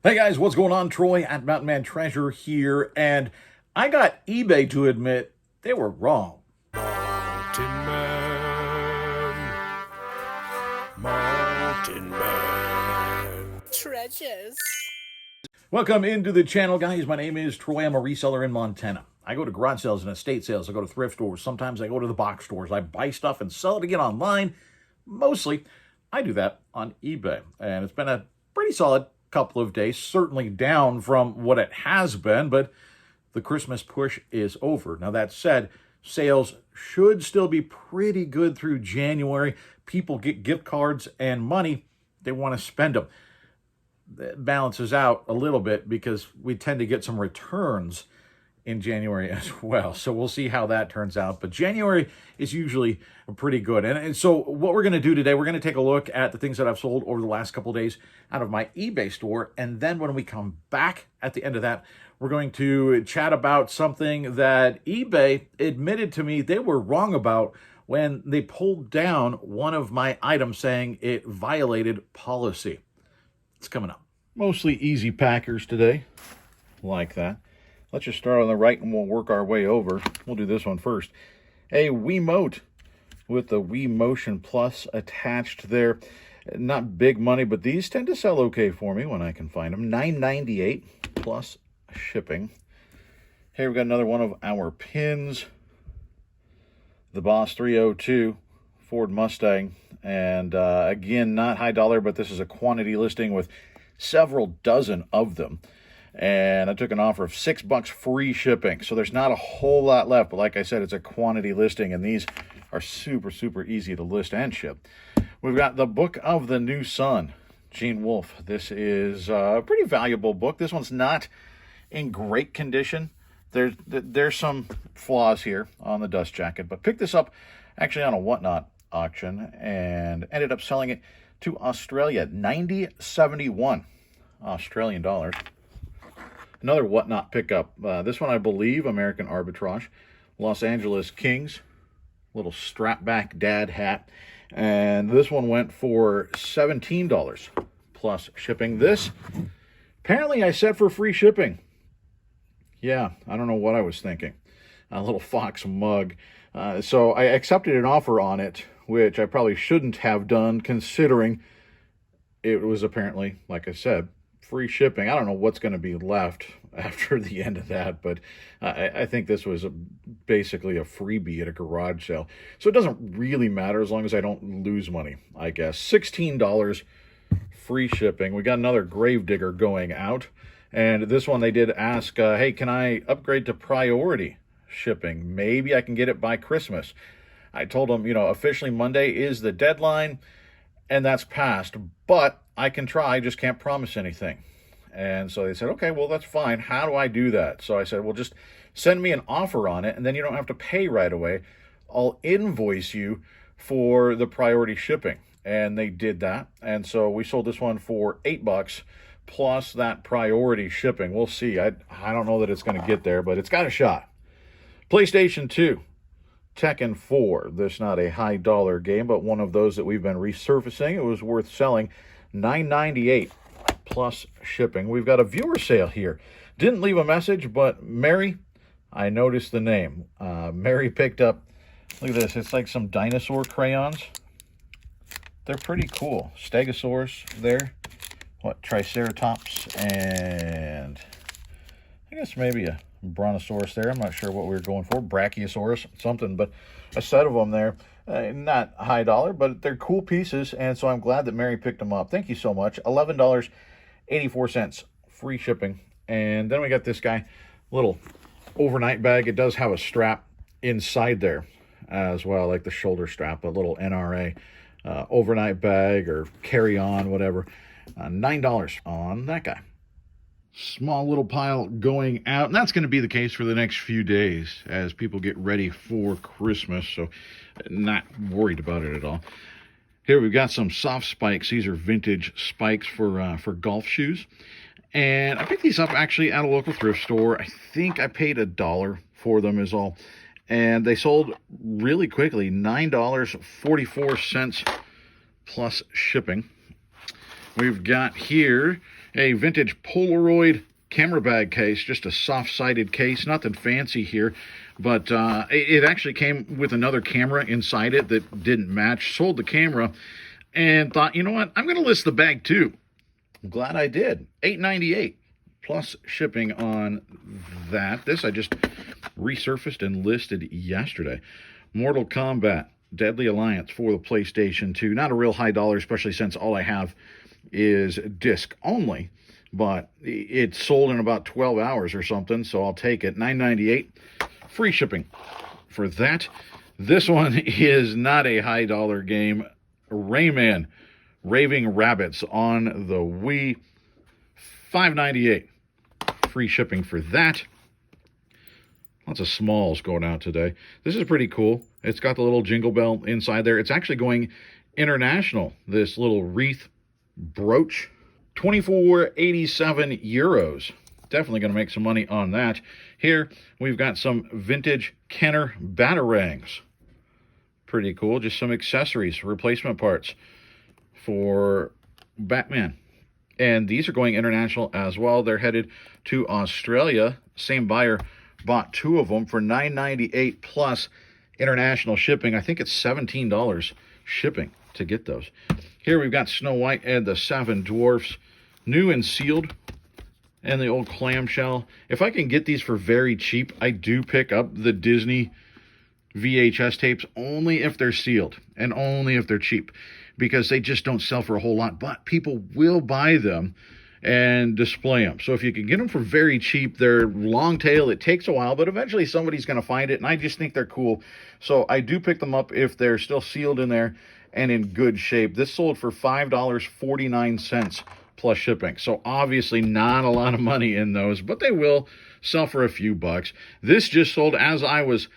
Hey guys, what's going on? Troy at Mountain Man Treasure here, and I got eBay to admit they were wrong. Mountain Man, Mountain Man. Treasures. Welcome into the channel, guys. My name is Troy. I'm a reseller in Montana. I go to garage sales and estate sales. I go to thrift stores. Sometimes I go to the box stores. I buy stuff and sell it again online. Mostly, I do that on eBay, and it's been a pretty solid couple of days, certainly down from what it has been, but the Christmas push is over. Now, that said, sales should still be pretty good through January. People get gift cards and money. They want to spend them. That balances out a little bit because we tend to get some returns in January as well. So we'll see how that turns out. But January is usually pretty good. And so what we're going to do today, we're going to take a look at the things that I've sold over the last couple of days out of my eBay store. And then when we come back at the end of that, we're going to chat about something that eBay admitted to me they were wrong about when they pulled down one of my items saying it violated policy. It's coming up. Mostly easy packers today, like that. Let's just start on the right and we'll work our way over. We'll do this one first. A Wiimote with the Wii Motion Plus attached there. Not big money, but these tend to sell okay for me when I can find them. $9.98 plus shipping. Here we've got another one of our pins. The Boss 302 Ford Mustang. And again, not high dollar, but this is a quantity listing with several dozen of them. And I took an offer of $6 free shipping. So there's not a whole lot left. But like I said, it's a quantity listing, and these are super, super easy to list and ship. We've got the Book of the New Sun, Gene Wolfe. This is a pretty valuable book. This one's not in great condition. There's some flaws here on the dust jacket, but picked this up actually on a Whatnot auction and ended up selling it to Australia, $90.71 Australian dollars. Another Whatnot pickup. This one, I believe, American Arbitrage. Los Angeles Kings. Little strap-back dad hat. And this one went for $17 plus shipping. This, apparently I set for free shipping. Yeah, I don't know what I was thinking. A little Fox mug. So I accepted an offer on it, which I probably shouldn't have done, considering it was apparently, like I said, free shipping. I don't know what's going to be left after the end of that, but I think this was basically a freebie at a garage sale. So it doesn't really matter as long as I don't lose money, I guess. $16 free shipping. We got another Gravedigger going out. And this one they did ask, hey, can I upgrade to priority shipping? Maybe I can get it by Christmas. I told them, officially Monday is the deadline, and that's passed. But I can try, just can't promise anything. And so they said, okay, well, that's fine. How do I do that? So I said, well, just send me an offer on it, and then you don't have to pay right away. I'll invoice you for the priority shipping. And they did that. And so we sold this one for $8 plus that priority shipping. We'll see. I don't know that it's going to get there, but it's got a shot. PlayStation 2. Tekken 4. This is not a high dollar game, but one of those that we've been resurfacing. It was worth selling. $9.98 plus shipping. We've got a viewer sale here. Didn't leave a message, but Mary, I noticed the name. Mary picked up, look at this, it's like some dinosaur crayons. They're pretty cool. Stegosaurus there. What, Triceratops, and I guess maybe a Brontosaurus there. I'm not sure what we were going for. Brachiosaurus, something, but a set of them there. Not high dollar, but they're cool pieces, and so I'm glad that Mary picked them up. Thank you so much. $11.84 free shipping. And then we got this guy, little overnight bag. It does have a strap inside there as well, like the shoulder strap, a little NRA overnight bag or carry-on, whatever. $9 on that guy. Small little pile going out, and that's going to be the case for the next few days as people get ready for Christmas, so not worried about it at all. Here we've got some soft spikes. These are vintage spikes for golf shoes, and I picked these up actually at a local thrift store. I think I paid $1 for them is all, and they sold really quickly. $9.44 plus shipping. We've got here a vintage Polaroid camera bag case, just a soft-sided case, nothing fancy here, but it actually came with another camera inside it that didn't match. Sold the camera and thought, you know what, I'm going to list the bag too. I'm glad I did. $8.98 plus shipping on that. This I just resurfaced and listed yesterday. Mortal Kombat Deadly Alliance for the PlayStation 2. Not a real high dollar, especially since all I have is disc only, but it sold in about 12 hours or something, so I'll take it. $9.98 free shipping for that. This one is not a high dollar game. Rayman Raving Rabbits on the Wii. $5.98 free shipping for that. Lots of smalls going out today. This is pretty cool. It's got the little jingle bell inside there. It's actually going international, this little wreath brooch. 24.87 euros. Definitely going to make some money on that. Here, we've got some vintage Kenner batarangs. Pretty cool. Just some accessories, replacement parts for Batman. And these are going international as well. They're headed to Australia. Same buyer bought two of them for $9.98 plus international shipping. I think it's $17 shipping to get those. Here we've got Snow White and the Seven Dwarfs, new and sealed, and the old clamshell. If I can get these for very cheap, I do pick up the Disney VHS tapes only if they're sealed and only if they're cheap, because they just don't sell for a whole lot, but people will buy them and display them. So if you can get them for very cheap, they're long tail. It takes a while, but eventually somebody's going to find it, and I just think they're cool. So I do pick them up if they're still sealed in there and in good shape. This sold for $5.49 plus shipping. So obviously not a lot of money in those, but they will sell for a few bucks. This just sold as I was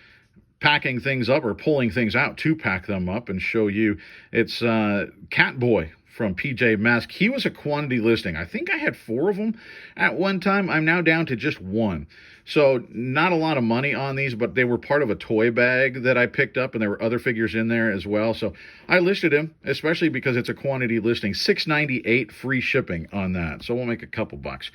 packing things up or pulling things out to pack them up and show you. It's Catboy from PJ Masks. He was a quantity listing. I think I had 4 of them at one time. I'm now down to just 1. So not a lot of money on these, but they were part of a toy bag that I picked up, and there were other figures in there as well. So I listed him, especially because it's a quantity listing. $6.98 free shipping on that. So we'll make a couple bucks.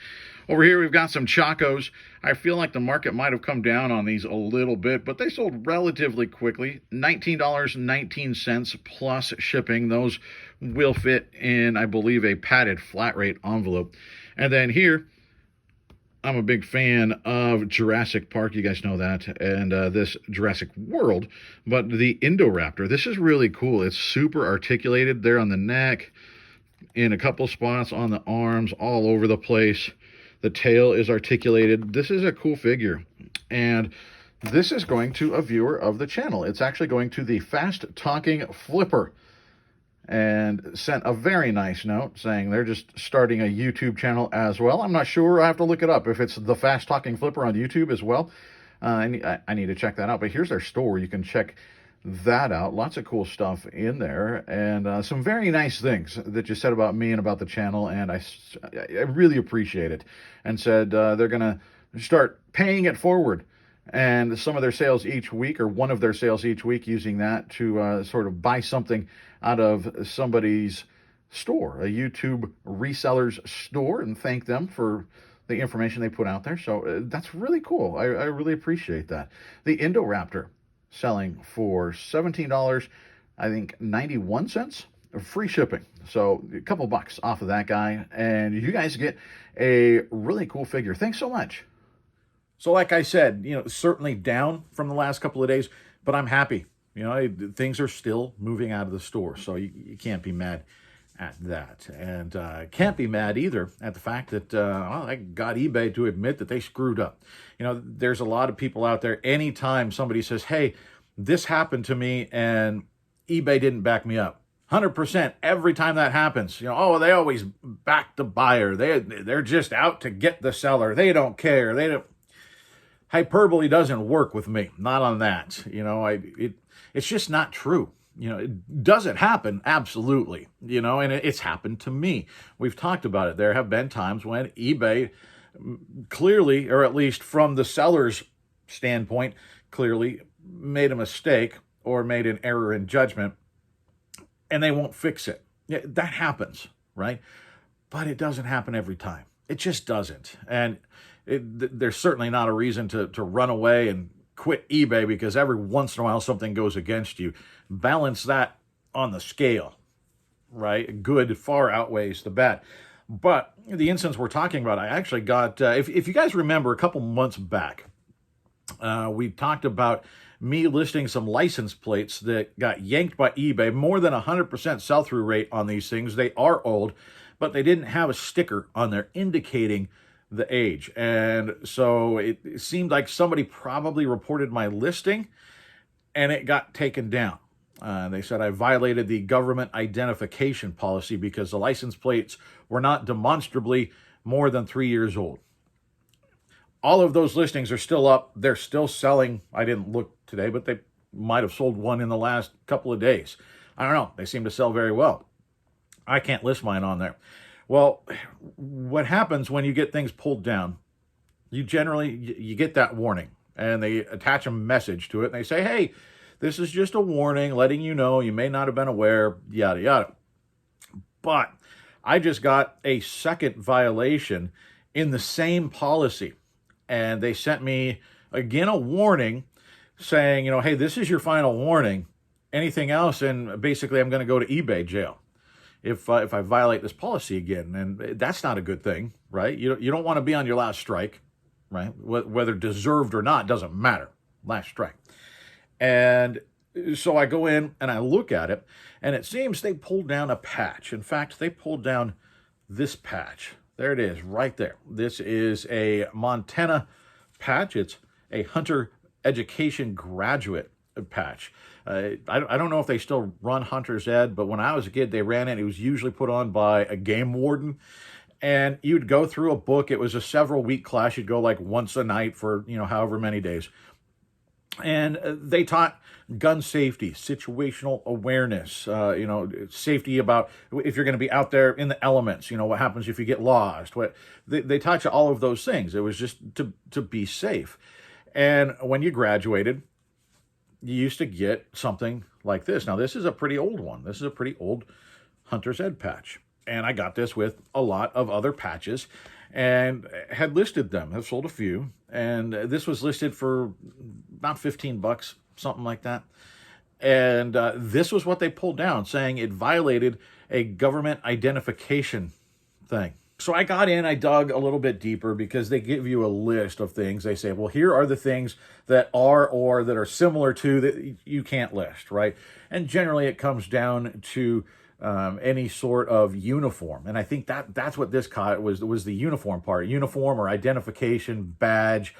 Over here, we've got some Chacos. I feel like the market might have come down on these a little bit, but they sold relatively quickly. $19.19 plus shipping. Those will fit in, I believe, a padded flat rate envelope. And then here, I'm a big fan of Jurassic Park. You guys know that. And this Jurassic World. But the Indoraptor, this is really cool. It's super articulated there on the neck, in a couple spots on the arms, all over the place. The tail is articulated. This is a cool figure. And this is going to a viewer of the channel. It's actually going to the Fast Talking Flipper. And sent a very nice note saying they're just starting a YouTube channel as well. I'm not sure. I have to look it up if it's the Fast Talking Flipper on YouTube as well. I need to check that out. But here's their store. You can check that out. Lots of cool stuff in there, and some very nice things that you said about me and about the channel, and I really appreciate it. And said they're going to start paying it forward, and some of their sales each week, or one of their sales each week, using that to sort of buy something out of somebody's store, a YouTube reseller's store, and thank them for the information they put out there. So that's really cool. I really appreciate that. The Indoraptor selling for $17, I think 91 cents, free shipping. So a couple bucks off of that guy, and you guys get a really cool figure. Thanks so much. So like I said, certainly down from the last couple of days, but I'm happy. Things are still moving out of the store, so you can't be mad at that. And can't be mad either at the fact that I got eBay to admit that they screwed up. There's a lot of people out there, anytime somebody says, hey, this happened to me and eBay didn't back me up. 100% every time that happens. They always back the buyer. They're just out to get the seller. They don't care. They don't. Hyperbole doesn't work with me. Not on that. It's just not true. Does it happen? Absolutely. And it's happened to me. We've talked about it. There have been times when eBay clearly, or at least from the seller's standpoint, clearly made a mistake or made an error in judgment, and they won't fix it. Yeah, that happens, right? but it doesn't happen every time. It just doesn't. And there's certainly not a reason to run away and quit eBay because every once in a while something goes against you. Balance that on the scale, right? Good far outweighs the bad. But the instance we're talking about, I actually got, if you guys remember a couple months back, we talked about me listing some license plates that got yanked by eBay, more than 100% sell-through rate on these things. They are old, but they didn't have a sticker on there indicating the age. And so it seemed like somebody probably reported my listing and it got taken down. They said I violated the government identification policy because the license plates were not demonstrably more than 3 years old. All of those listings are still up. They're still selling. I didn't look today, but they might have sold one in the last couple of days. I don't know. They seem to sell very well. I can't list mine on there. Well, what happens when you get things pulled down, you get that warning and they attach a message to it and they say, hey, this is just a warning letting you know you may not have been aware, yada, yada. But I just got a second violation in the same policy. And they sent me, again, a warning saying, hey, this is your final warning. Anything else, and basically I'm going to go to eBay jail if I violate this policy again. And that's not a good thing, right? You don't want to be on your last strike, right? Whether deserved or not, doesn't matter. Last strike. And so I go in and I look at it, and it seems they pulled down a patch. In fact, they pulled down this patch. There it is, right there. This is a Montana patch. It's a hunter education graduate patch. I don't know if they still run Hunter's Ed, but when I was a kid, they ran it. It was usually put on by a game warden. And you'd go through a book. It was a several-week class. You'd go like once a night for, however many days. And they taught gun safety, situational awareness, safety about if you're going to be out there in the elements, what happens if you get lost. They taught you all of those things. It was just to be safe. And when you graduated, you used to get something like this. Now, this is a pretty old one. This is a pretty old Hunter's Ed patch. And I got this with a lot of other patches and had listed them. I've sold a few. And this was listed for about $15, something like that. And this was what they pulled down, saying it violated a government identification thing. So I got in, I dug a little bit deeper because they give you a list of things. They say, well, here are the things that are or that are similar to that you can't list, right? And generally it comes down to any sort of uniform. And I think that's what this caught was the uniform part. Uniform or identification, badge,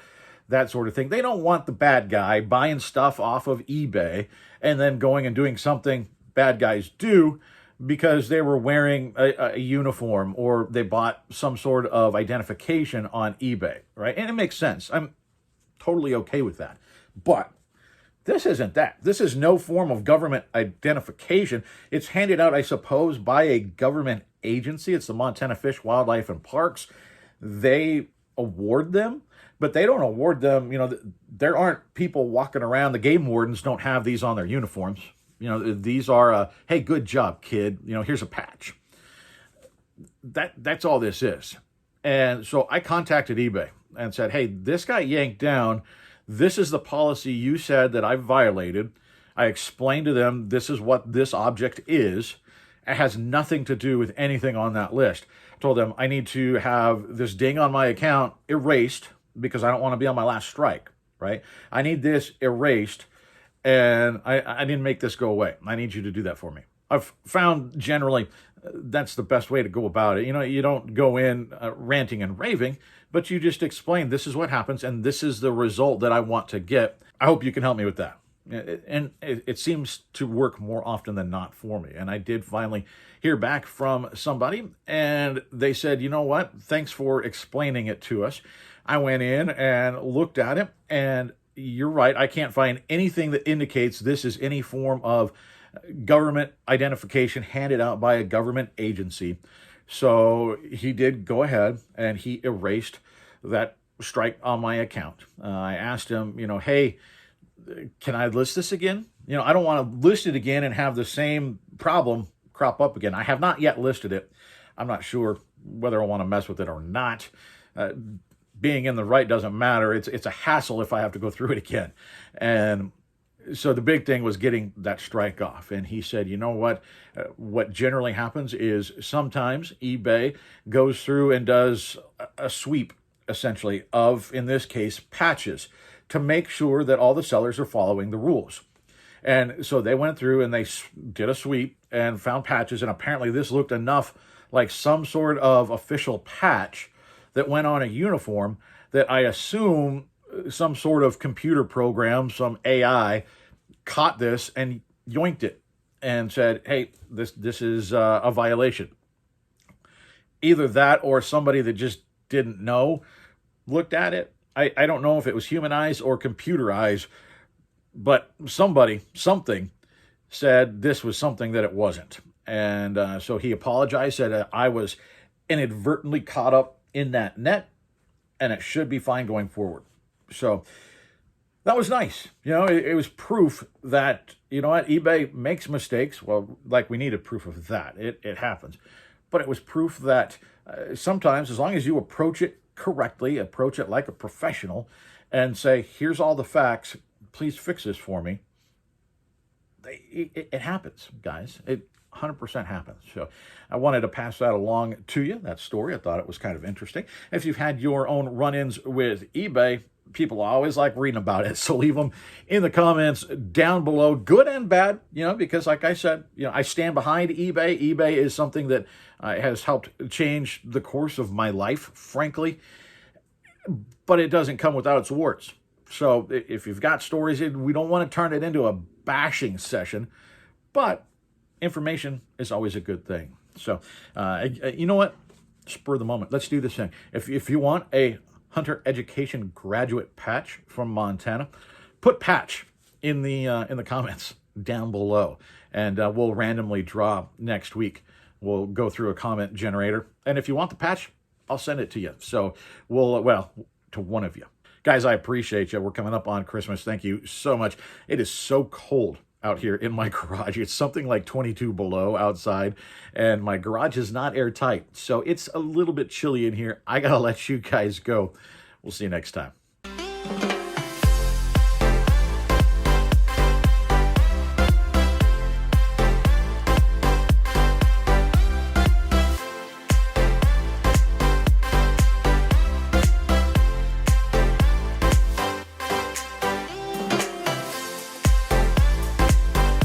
that sort of thing. They don't want the bad guy buying stuff off of eBay and then going and doing something bad guys do because they were wearing a uniform or they bought some sort of identification on eBay, right? And it makes sense. I'm totally okay with that. But this isn't that. This is no form of government identification. It's handed out, I suppose, by a government agency. It's the Montana Fish, Wildlife, and Parks. They award them, but they don't award them. There aren't people walking around. The game wardens don't have these on their uniforms. These are, hey, good job, kid. Here's a patch. That's all this is. And so I contacted eBay and said, hey, this got yanked down. This is the policy you said that I violated. I explained to them this is what this object is. It has nothing to do with anything on that list. I told them I need to have this ding on my account erased because I don't want to be on my last strike, right? I need this erased, and I didn't make this go away. I need you to do that for me. I've found generally that's the best way to go about it. You don't go in ranting and raving, but you just explain this is what happens and this is the result that I want to get. I hope you can help me with that. And it seems to work more often than not for me. And I did finally hear back from somebody and they said, you know what? Thanks for explaining it to us. I went in and looked at it and you're right. I can't find anything that indicates this is any form of government identification handed out by a government agency. So he did go ahead and he erased that strike on my account. I asked him, hey, can I list this again? I don't want to list it again and have the same problem crop up again. I have not yet listed it. I'm not sure whether I want to mess with it or not. Being in the right doesn't matter. It's a hassle if I have to go through it again. And so the big thing was getting that strike off. And he said, you know what? What generally happens is sometimes eBay goes through and does a sweep, essentially, of, in this case, patches to make sure that all the sellers are following the rules. And so they went through and they did a sweep and found patches. And apparently this looked enough like some sort of official patch that went on a uniform that I assume some sort of computer program, some AI, caught this and yoinked it and said, hey, this is a violation. Either that or somebody that just didn't know looked at it. I don't know if it was human eyes or computer eyes, but something said this was something that it wasn't. And so he apologized, said I was inadvertently caught up in that net, and it should be fine going forward. So that was nice. It was proof that, what, eBay makes mistakes. Well, like we needed proof of that. It happens. But it was proof that sometimes, as long as you approach it correctly, approach it like a professional, and say, here's all the facts, please fix this for me. It happens, guys. It 100% happens. So I wanted to pass that along to you, that story. I thought it was kind of interesting. If you've had your own run-ins with eBay, people always like reading about it. So leave them in the comments down below, good and bad, because like I said, I stand behind eBay. eBay is something that has helped change the course of my life, frankly, but it doesn't come without its warts. So if you've got stories, we don't want to turn it into a bashing session, but information is always a good thing. So, you know what? Spur of the moment. Let's do this thing. If you want a hunter education graduate patch from Montana, put patch in the comments down below, and we'll randomly draw next week. We'll go through a comment generator, and if you want the patch, I'll send it to you. So to one of you. Guys, I appreciate you. We're coming up on Christmas. Thank you so much. It is so cold out here in my garage. It's something like 22 below outside, and my garage is not airtight. So it's a little bit chilly in here. I got to let you guys go. We'll see you next time.